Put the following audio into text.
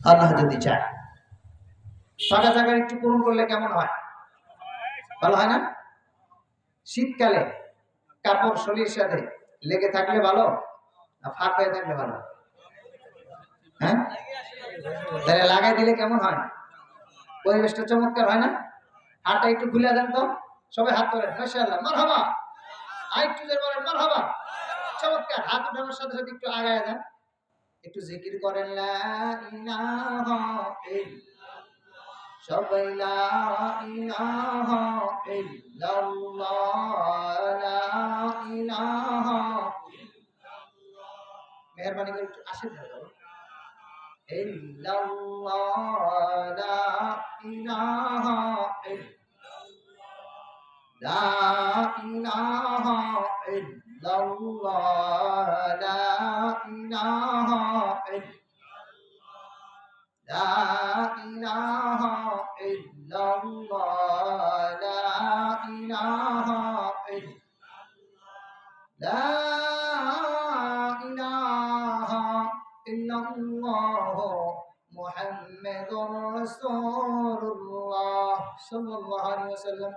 আল্লাহ যদি চায়। ফাঁকা জায়গা একটু পূরণ করলে কেমন হয়? ভালো হয় না? শীতকালে কাপড় শরীরের সাথে লেগে থাকলে ভালো না ফাঁক হয়ে থাকলে ভালো? হ্যাঁ, তাহলে লাগাই দিলে কেমন হয়? পরিবেশটা চমৎকার হয় না? হাতটা একটু খুলে দেন তো, সবাই হাত তোলেন, মাশাআল্লাহ, মারহাবা। আর একটু জোরে বলেন মারহাবা। চমৎকার। হাত উঠানোর সাথে সাথে একটু আগায় দেন, একটু জিকির করেন, লা ইলাহা ইল্লাল্লাহ, সবাই লা ইলাহা ইল্লাল্লাহ, লা ইলাহা ইল্লাল্লাহ। মেহেরবানি করে একটু আসেন না বাবা। ইল্লাল্লাহ, লা ইলাহা ইল্লাল্লাহ, লা ইলাহা ইল্লাল্লাহ, লা ইলাহা ইল্লাল্লাহ, লা ইলাহা ইল্লাল্লাহ, লা ইলাহা ইল্লাল্লাহ, লা ইলাহা ইল্লাল্লাহ, মুহাম্মাদুর রাসূলুল্লাহ সাল্লাল্লাহু আলাইহি ওয়াসাল্লাম।